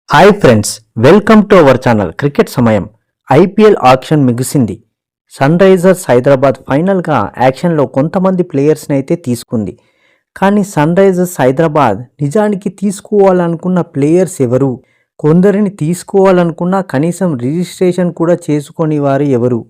Hi friends, welcome to our channel cricket సమయం. IPL auction ముగిసింది. Sun Risers Hyderabad ఫైనల్గా యాక్షన్లో కొంతమంది ప్లేయర్స్ని అయితే తీసుకుంది. కానీ సన్ రైజర్స్ హైదరాబాద్ నిజానికి తీసుకోవాలనుకున్న ప్లేయర్స్ ఎవరు? కొందరిని తీసుకోవాలనుకున్నా కనీసం రిజిస్ట్రేషన్ కూడా చేసుకొని వారు ఎవరు?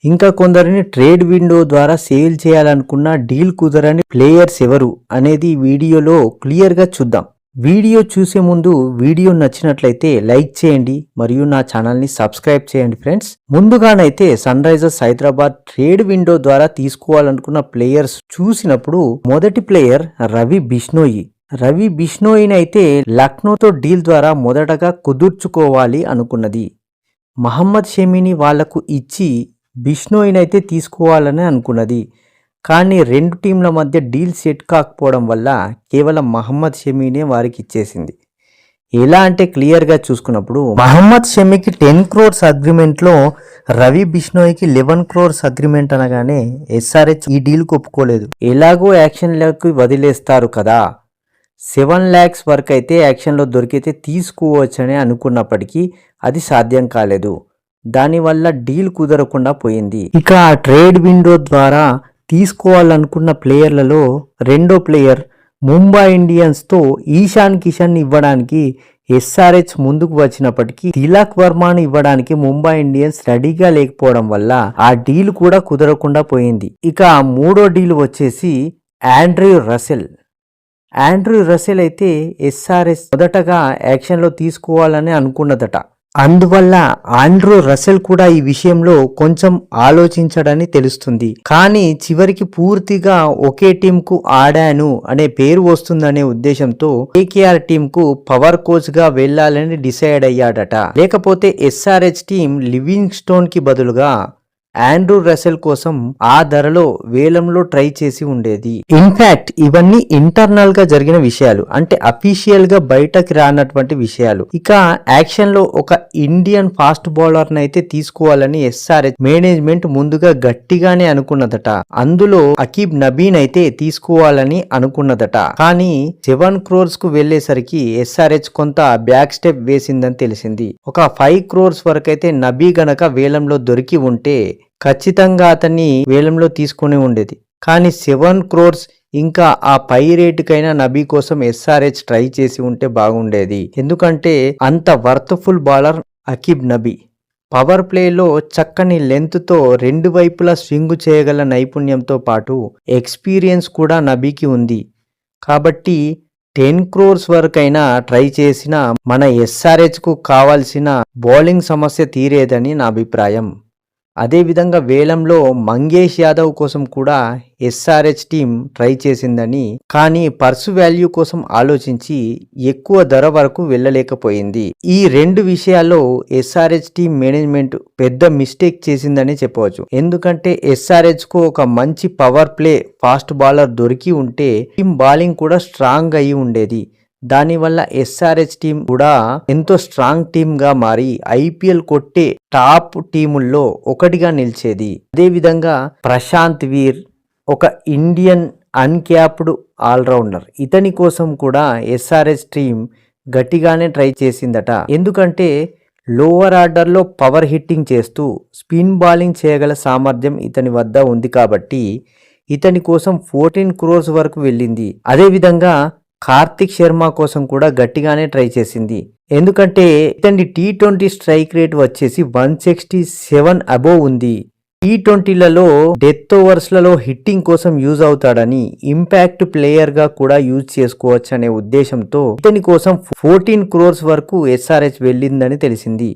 ఇంకా కొందరిని ట్రేడ్ విండో ద్వారా సేల్ చేయాలనుకున్న డీల్ కుదరని ప్లేయర్స్ ఎవరు అనేది వీడియోలో క్లియర్గా చూద్దాం. వీడియో చూసే ముందు వీడియో నచ్చినట్లయితే లైక్ చేయండి మరియు నా ఛానల్ని సబ్స్క్రైబ్ చేయండి ఫ్రెండ్స్. ముందుగానైతే Sunrisers Hyderabad trade window ద్వారా తీసుకోవాలనుకున్న ప్లేయర్స్ చూసినప్పుడు మొదటి ప్లేయర్ రవి బిష్ణోయి. రవి బిష్ణోయిని అయితే లక్నోతో డీల్ ద్వారా మొదటగా కుదుర్చుకోవాలి అనుకున్నది. మహమ్మద్ షమీని వాళ్లకు ఇచ్చి బిష్ణోయిని అయితే తీసుకోవాలని అనుకున్నది. కానీ రెండు టీంల మధ్య డీల్ సెట్ కాకపోవడం వల్ల కేవలం మహమ్మద్ షమీనే వారికి ఇచ్చేసింది. ఎలా అంటే క్లియర్గా చూసుకున్నప్పుడు మహమ్మద్ షమీకి 10 crores అగ్రిమెంట్లో రవి బిష్ణోయికి 11 crores అగ్రిమెంట్ అనగానే ఎస్ఆర్హెచ్ ఈ డీల్కు ఒప్పుకోలేదు. ఎలాగో యాక్షన్లోకి వదిలేస్తారు కదా, 7 lakhs వరకు అయితే యాక్షన్లో దొరికితే తీసుకోవచ్చని అనుకున్నప్పటికీ అది సాధ్యం కాలేదు. దానివల్ల డీల్ కుదరకుండా పోయింది. ఇక ఆ ట్రేడ్ విండో ద్వారా తీసుకోవాలనుకున్న ప్లేయర్లలో రెండో ప్లేయర్ ముంబై ఇండియన్స్తో ఈశాన్ కిషన్ ఇవ్వడానికి ఎస్ఆర్హెచ్ ముందుకు వచ్చినప్పటికీ తిలక్ వర్మను ఇవ్వడానికి ముంబై ఇండియన్స్ రెడీగా లేకపోవడం వల్ల ఆ డీల్ కూడా కుదరకుండా పోయింది. ఇక మూడో డీల్ వచ్చేసి ఆండ్రూ రసెల్ అయితే ఎస్ఆర్హెచ్ మొదటగా యాక్షన్లో తీసుకోవాలని అనుకున్నదట. అందువల్ల ఆండ్రూ రసెల్ కూడా ఈ విషయంలో కొంచెం ఆలోచించడని తెలుస్తుంది. కానీ చివరికి పూర్తిగా ఒకే టీంకు ఆడాను అనే పేరు వస్తుందనే ఉద్దేశంతో కేకేఆర్ టీంకు పవర్ కోచ్ గా వెళ్లాలని డిసైడ్ అయ్యాడట. లేకపోతే ఎస్ఆర్హెచ్ టీం లివింగ్ స్టోన్ కి బదులుగా ఆండ్రూ రసెల్ కోసం ఆ ధరలో వేలంలో ట్రై చేసి ఉండేది. ఇన్ఫాక్ట్ ఇవన్నీ ఇంటర్నల్ గా జరిగిన విషయాలు, అంటే అఫీషియల్ గా బయటకి రానటువంటి విషయాలు. ఇక యాక్షన్ లో ఒక ఇండియన్ ఫాస్ట్ బౌలర్ నైతే తీసుకోవాలని ఎస్ఆర్హెచ్ మేనేజ్మెంట్ ముందుగా గట్టిగానే అనుకున్నదట. అందులో అకీబ్ నబీన్ అయితే తీసుకోవాలని అనుకున్నదట. కానీ 7 crores కు వెళ్లేసరికి ఎస్ఆర్హెచ్ కొంత బ్యాక్ స్టెప్ వేసిందని తెలిసింది. ఒక 5 crores వరకు అయితే నబీ గనక వేలంలో దొరికి ఉంటే ఖచ్చితంగా అతన్ని వేలంలో తీసుకుని ఉండేది. కానీ 7 crores ఇంకా ఆ పై రేటుకైనా నబీ కోసం ఎస్ఆర్హెచ్ ట్రై చేసి ఉంటే బాగుండేది. ఎందుకంటే అంత worthful bowler Aqib Nabi. Power ప్లేలో చక్కని లెంత్తో రెండు వైపులా స్వింగ్ చేయగల నైపుణ్యంతో పాటు ఎక్స్పీరియన్స్ కూడా నబీకి ఉంది. కాబట్టి 10 crores వరకైనా ట్రై చేసిన మన ఎస్ఆర్హెచ్కు కావాల్సిన బౌలింగ్ సమస్య తీరేదని నా అభిప్రాయం. అదేవిధంగా వేలంలో మంగేష్ యాదవ్ కోసం కూడా ఎస్ఆర్హెచ్ టీం ట్రై చేసిందని, కానీ పర్సు వాల్యూ కోసం ఆలోచించి ఎక్కువ ధర వరకు వెళ్ళలేకపోయింది. ఈ రెండు విషయాల్లో ఎస్ఆర్హెచ్ టీం మేనేజ్మెంట్ పెద్ద మిస్టేక్ చేసిందని చెప్పవచ్చు. ఎందుకంటే ఎస్ఆర్హెచ్ కు ఒక మంచి పవర్ ప్లే ఫాస్ట్ బౌలర్ దొరికి ఉంటే టీం బౌలింగ్ కూడా స్ట్రాంగ్ అయి ఉండేది. దానివల్ల ఎస్ఆర్హెచ్ టీం కూడా ఎంతో స్ట్రాంగ్ టీమ్ గా మారి ఐపీఎల్ కొట్టే టాప్ టీముల్లో ఒకటిగా నిలిచేది. అదేవిధంగా ప్రశాంత్ వీర్ ఒక ఇండియన్ అన్క్యాప్డ్ ఆల్రౌండర్. ఇతని కోసం కూడా ఎస్ఆర్హెచ్ టీం గట్టిగానే ట్రై చేసిందట. ఎందుకంటే లోవర్ ఆర్డర్లో పవర్ హిట్టింగ్ చేస్తూ స్పిన్ బౌలింగ్ చేయగల సామర్థ్యం ఇతని వద్ద ఉంది కాబట్టి ఇతని కోసం 14 crores వరకు వెళ్ళింది. అదేవిధంగా కార్తిక్ శర్మ కోసం కూడా గట్టిగానే ట్రై చేసింది. ఎందుకంటే ఇతని T20 స్ట్రైక్ రేట్ వచ్చేసి 167 అబోవ్ ఉంది. T20లలో డెత్ ఓవర్స్లలో హిట్టింగ్ కోసం యూజ్ అవుతాడని, ఇంపాక్ట్ ప్లేయర్ గా కూడా యూజ్ చేసుకోవచ్చు అనే ఉద్దేశంతో ఇతని కోసం 14 crores వరకు ఎస్ఆర్హెచ్ వెళ్ళిందని తెలిసింది.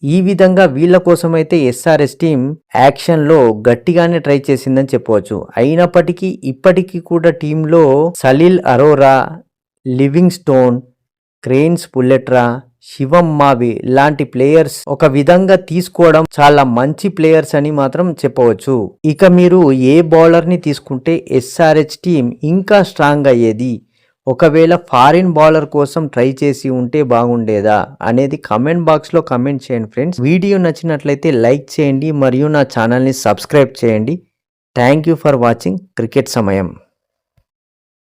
ఈ విధంగా వీళ్ళ కోసమైతే ఎస్ఆర్హెచ్ టీం యాక్షన్ లో గట్టిగానే ట్రై చేసిందని చెప్పవచ్చు. అయినప్పటికీ ఇప్పటికీ కూడా టీంలో సలీల్ అరోరా, లివింగ్ స్టోన్, క్రేన్స్ పుల్లెట్రా, శివం మావి లాంటి ప్లేయర్స్ ఒక విధంగా తీసుకోవడం చాలా మంచి ప్లేయర్స్ అని మాత్రం చెప్పవచ్చు. ఇక మీరు ఏ బౌలర్ ని తీసుకుంటే ఎస్ఆర్హెచ్ టీం ఇంకా స్ట్రాంగ్ అయ్యేది, ఒకవేళ ఫారిన్ బౌలర్ కోసం ట్రై చేసి ఉంటే బాగుండేదా అనేది కమెంట్ బాక్స్లో కమెంట్ చేయండి ఫ్రెండ్స్. వీడియో నచ్చినట్లయితే లైక్ చేయండి మరియు నా ఛానల్ని సబ్స్క్రైబ్ చేయండి. Thank you for watching cricket సమయం.